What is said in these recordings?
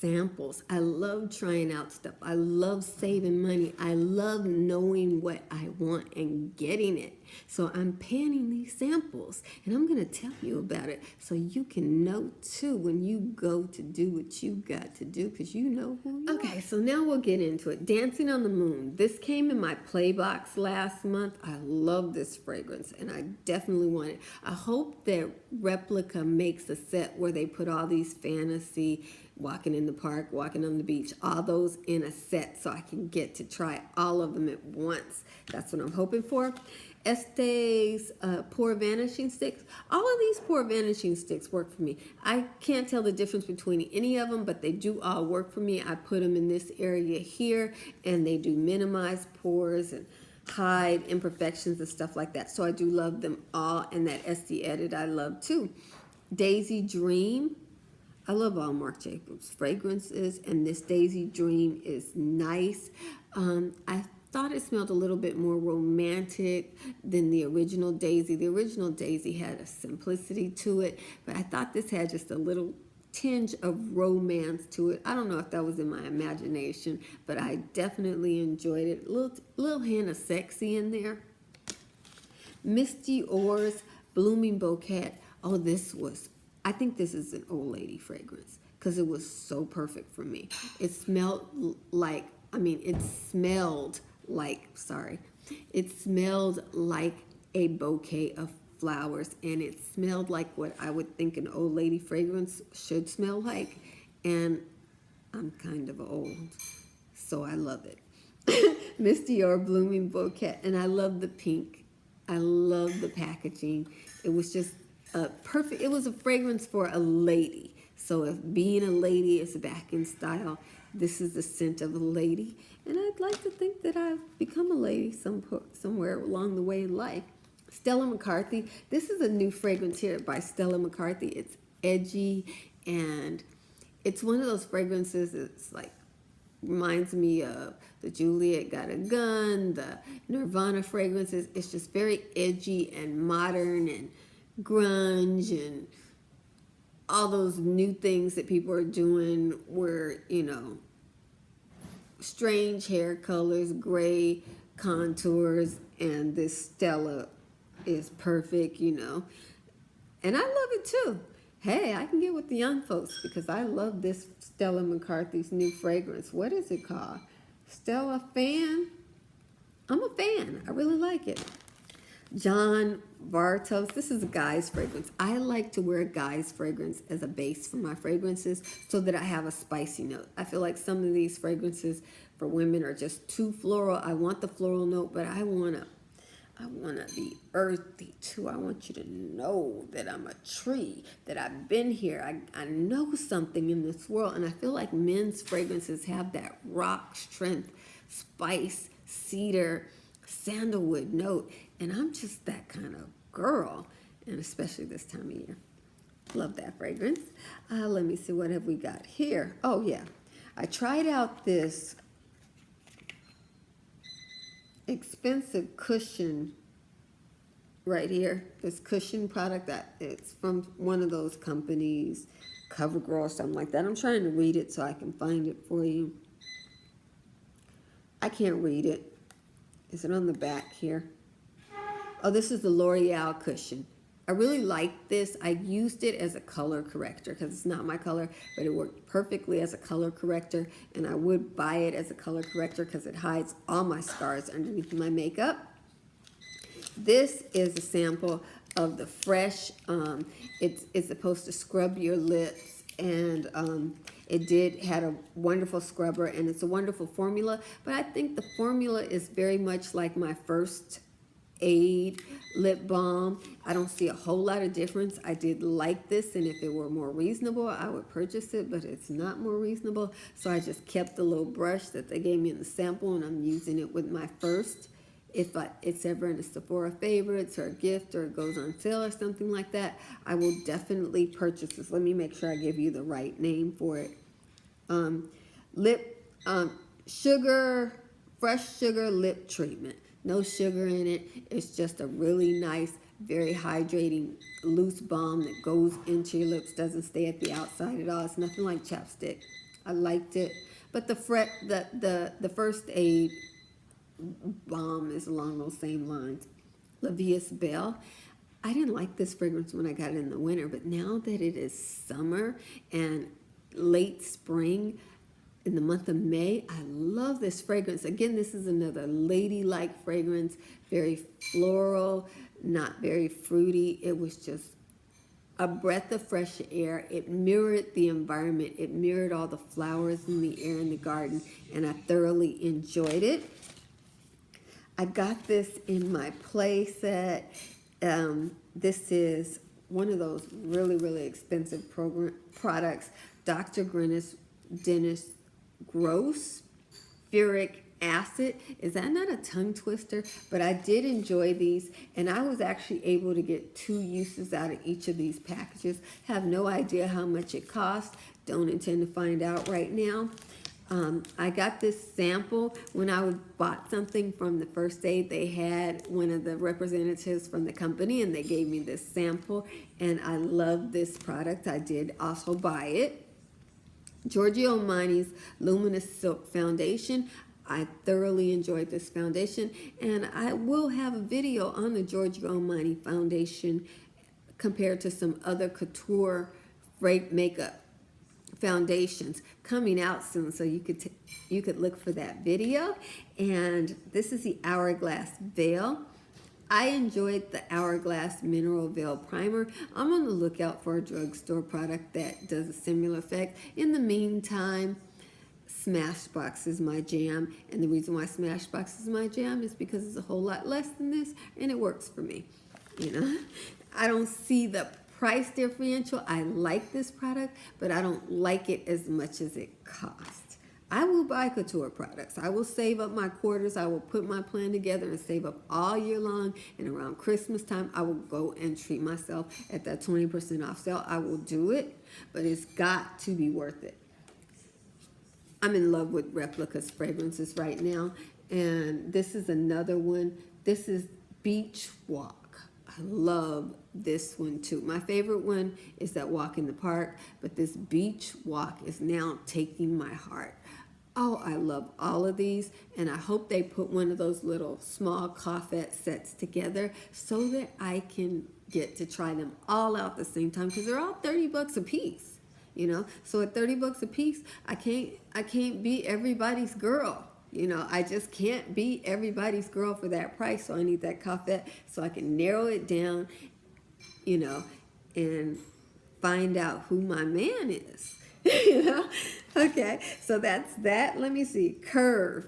samples. I love trying out stuff. I love saving money. I love knowing what I want and getting it. So I'm panning these samples and I'm going to tell you about it so you can know too when you go to do what you got to do, because you know who you are. Okay, so now we'll get into it. Dancing on the Moon. This came in my play box last month. I love this fragrance and I definitely want it. I hope that Replica makes a set where they put all these fantasy, walking in the park, walking on the beach, all those in a set so I can get to try all of them at once. That's what I'm hoping for. Estee's Pore Vanishing Sticks. All of these Pore Vanishing Sticks work for me. I can't tell the difference between any of them, but they do all work for me. I put them in this area here, and they do minimize pores and hide imperfections and stuff like that. So I do love them all, and that Estee Edit I love too. Daisy Dream. I love all Marc Jacobs fragrances, and this Daisy Dream is nice. I thought it smelled a little bit more romantic than the original Daisy. The original Daisy had a simplicity to it, but I thought this had just a little tinge of romance to it. I don't know if that was in my imagination, but I definitely enjoyed it. A little hint of sexy in there. Misty Oars Blooming Bouquet. Oh, I think this is an old lady fragrance because it was so perfect for me. It smelled like, it smelled like a bouquet of flowers, and it smelled like what I would think an old lady fragrance should smell like, and I'm kind of old, so I love it. Misty or Blooming Bouquet, and I love the pink. I love the packaging. It was just perfect. It was a fragrance for a lady. So if being a lady is back in style, this is the scent of a lady. And I'd like to think that I've become a lady somewhere along the way in life. Stella McCarthy. This is a new fragrance here by Stella McCarthy. It's edgy, and it's one of those fragrances that's like, reminds me of the Juliet Got a Gun, the Nirvana fragrances. It's just very edgy and modern and grunge and all those new things that people are doing where, strange hair colors, gray contours, and this Stella is perfect, and I love it too. Hey, I can get with the young folks because I love this Stella McCarthy's new fragrance. What is it called? Stella Fan? I'm a fan. I really like it. John Vartos. This is a guy's fragrance. I like to wear a guy's fragrance as a base for my fragrances so that I have a spicy note. I feel like some of these fragrances for women are just too floral. I want the floral note, but I want to be earthy too. I want you to know that I'm a tree, that I've been here. I know something in this world, and I feel like men's fragrances have that rock strength, spice, cedar, sandalwood note, and I'm just that kind of girl, and especially this time of year. Love that fragrance. Let me see, what have we got here? Oh yeah, I tried out this expensive cushion right here, this cushion product that it's from one of those companies, CoverGirl or something like that. I'm trying to read it so I can find it for you. I can't read it. Is it on the back here? Oh, this is the L'Oreal cushion. I really like this. I used it as a color corrector because it's not my color, but it worked perfectly as a color corrector, and I would buy it as a color corrector because it hides all my scars underneath my makeup. This is a sample of the Fresh. It's supposed to scrub your lips, and it had a wonderful scrubber, and it's a wonderful formula, but I think the formula is very much like my First Aid lip balm. I don't see a whole lot of difference. I did like this, and if it were more reasonable, I would purchase it, but it's not more reasonable, so I just kept the little brush that they gave me in the sample, and I'm using it with my First. If it's ever in a Sephora favorites or a gift or it goes on sale or something like that, I will definitely purchase this. Let me make sure I give you the right name for it. Fresh sugar lip treatment. No sugar in it. It's just a really nice, very hydrating, loose balm that goes into your lips, doesn't stay at the outside at all. It's nothing like chapstick. I liked it. But the first aid balm is along those same lines. La Vie Belle. I didn't like this fragrance when I got it in the winter, but now that it is summer and late spring, in the month of May, I love this fragrance. Again, this is another ladylike fragrance, very floral, not very fruity. It was just a breath of fresh air. It mirrored the environment. It mirrored all the flowers in the air in the garden, and I thoroughly enjoyed it. I got this in my play set. This is one of those really, really expensive products. Dr. Dennis Gross Furic Acid. Is that not a tongue twister? But I did enjoy these, and I was actually able to get 2 uses out of each of these packages. Have no idea how much it cost. Don't intend to find out right now. I got this sample when I bought something from the First Aid. They had one of the representatives from the company, and they gave me this sample, and I love this product. I did also buy it. Giorgio Armani's Luminous Silk Foundation. I thoroughly enjoyed this foundation, and I will have a video on the Giorgio Armani foundation compared to some other couture makeup foundations coming out soon, so you could look for that video. And this is the Hourglass Veil. I enjoyed the Hourglass Mineral Veil Primer. I'm on the lookout for a drugstore product that does a similar effect. In the meantime, Smashbox is my jam, and the reason why Smashbox is my jam is because it's a whole lot less than this, and it works for me. You know, I don't see the price differential. I like this product, but I don't like it as much as it costs. I will buy couture products. I will save up my quarters. I will put my plan together and save up all year long. And around Christmas time, I will go and treat myself at that 20% off sale. I will do it, but it's got to be worth it. I'm in love with Replicas fragrances right now. And this is another one. This is Beach Walk. I love this one too. My favorite one is that Walk in the Park, but this Beach Walk is now taking my heart. Oh, I love all of these, and I hope they put one of those little small coffette sets together so that I can get to try them all out at the same time, because they're all $30 a piece, you know. So at $30 a piece, I can't be everybody's girl. You know, I just can't be everybody's girl for that price. So I need that coffette so I can narrow it down, you know, and find out who my man is. You know? Okay, so that's that. Let me see. Curve.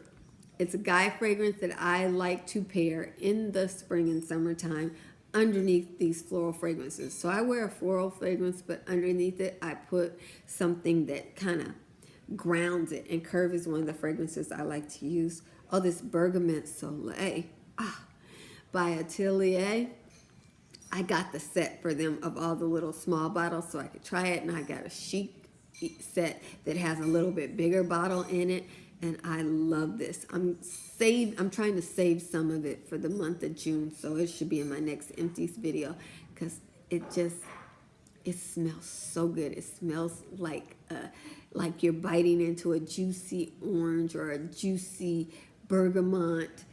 It's a guy fragrance that I like to pair in the spring and summertime underneath these floral fragrances. So I wear a floral fragrance, but underneath it, I put something that kind of grounds it. And Curve is one of the fragrances I like to use. Oh, this Bergamot Soleil by Atelier. I got the set for them of all the little small bottles so I could try it, and I got a chic set that has a little bit bigger bottle in it, and I love this. I'm trying to save some of it for the month of June, so it should be in my next empties video, because it smells so good. It smells like you're biting into a juicy orange or a juicy bergamot.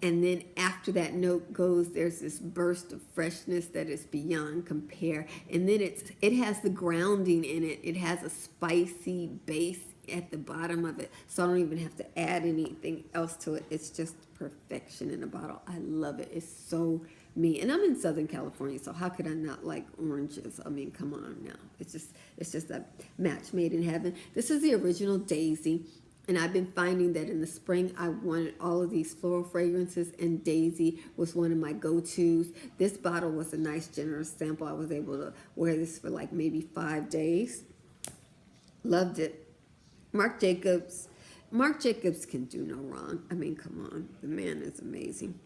And then after that note goes, there's this burst of freshness that is beyond compare. And then it has the grounding in it. It has a spicy base at the bottom of it. So I don't even have to add anything else to it. It's just perfection in a bottle. I love it. It's so me. And I'm in Southern California, so how could I not like oranges? I mean, come on now. It's just a match made in heaven. This is the original Daisy. And I've been finding that in the spring, I wanted all of these floral fragrances, and Daisy was one of my go-tos. This bottle was a nice, generous sample. I was able to wear this for like maybe 5 days. Loved it. Marc Jacobs. Marc Jacobs can do no wrong. I mean, come on. The man is amazing.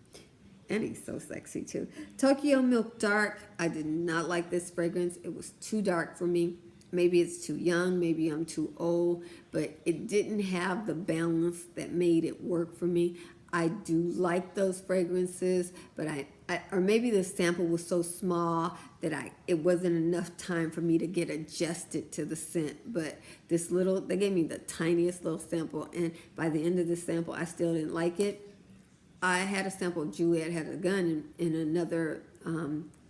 And he's so sexy, too. Tokyo Milk Dark. I did not like this fragrance. It was too dark for me. Maybe it's too young, maybe I'm too old, but it didn't have the balance that made it work for me. I do like those fragrances, but I or maybe the sample was so small that it wasn't enough time for me to get adjusted to the scent. But they gave me the tiniest little sample, and by the end of the sample, I still didn't like it. I had a sample. Juliet had a gun in another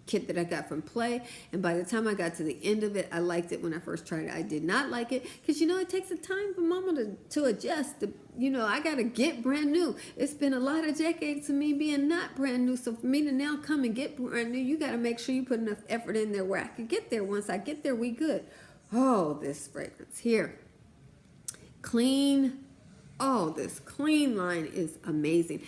kit that I got from Play, and by the time I got to the end of it, I liked it. When I first tried it, I did not like it, because it takes a time for mama to adjust. I gotta get brand new. It's been a lot of decades of me being not brand new, so for me to now come and get brand new, you gotta make sure you put enough effort in there where I can get there. Once I get there, we good. Oh, this fragrance here, clean. Oh, this clean line is amazing.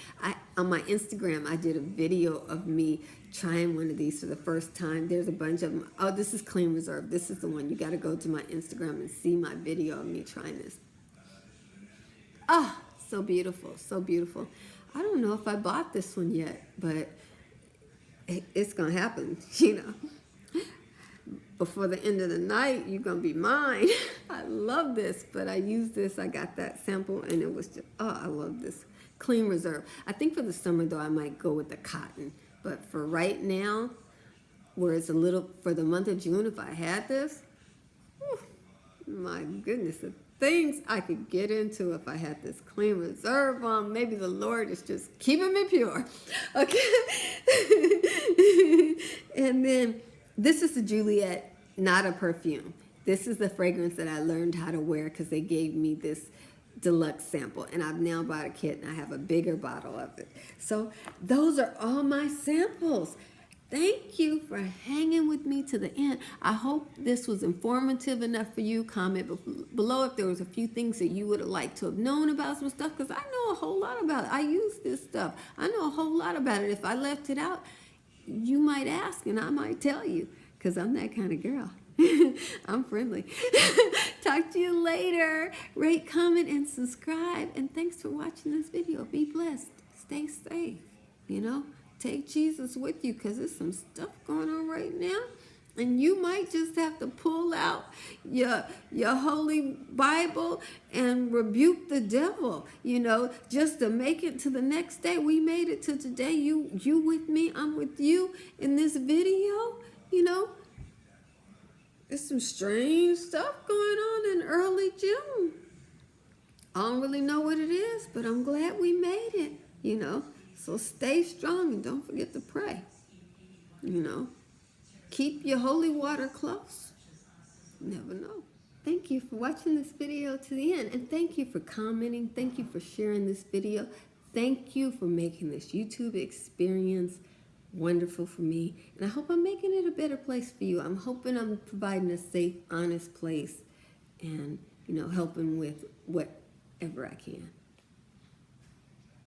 On my Instagram, I did a video of me trying one of these for the first time. There's a bunch of them. Oh, this is Clean Reserve. This is the one. You got to go to my Instagram and see my video of me trying this. Oh, so beautiful. So beautiful. I don't know if I bought this one yet, but it's going to happen, Before the end of the night, you're going to be mine. I love this, but I used this. I got that sample, and it was just, I love this. Clean Reserve. I think for the summer, though, I might go with the cotton. But for right now, where it's for the month of June, if I had this, whew, my goodness, the things I could get into if I had this Clean Reserve on. Maybe the Lord is just keeping me pure. Okay. And then this is the Juliet, not a perfume. This is the fragrance that I learned how to wear because they gave me this deluxe sample, and I've now bought a kit, and I have a bigger bottle of it. So those are all my samples. Thank you for hanging with me to the end. I hope this was informative enough for you. Comment below if there was a few things that you would have liked to have known about some stuff, because I know a whole lot about it. I use this stuff. I know a whole lot about it. If I left it out, you might ask, and I might tell you, because I'm that kind of girl. I'm friendly. Talk to you later. Rate, comment, and subscribe. And thanks for watching this video. Be blessed. Stay safe. Take Jesus with you, because there's some stuff going on right now. And you might just have to pull out your holy Bible and rebuke the devil, just to make it to the next day. We made it to today. You with me, I'm with you in this video, There's some strange stuff going on in early June. I don't really know what it is, but I'm glad we made it, So stay strong and don't forget to pray, Keep your holy water close. Never know. Thank you for watching this video to the end. And thank you for commenting. Thank you for sharing this video. Thank you for making this YouTube experience wonderful for me. And I hope I'm making it a better place for you. I'm hoping I'm providing a safe, honest place and, helping with whatever I can.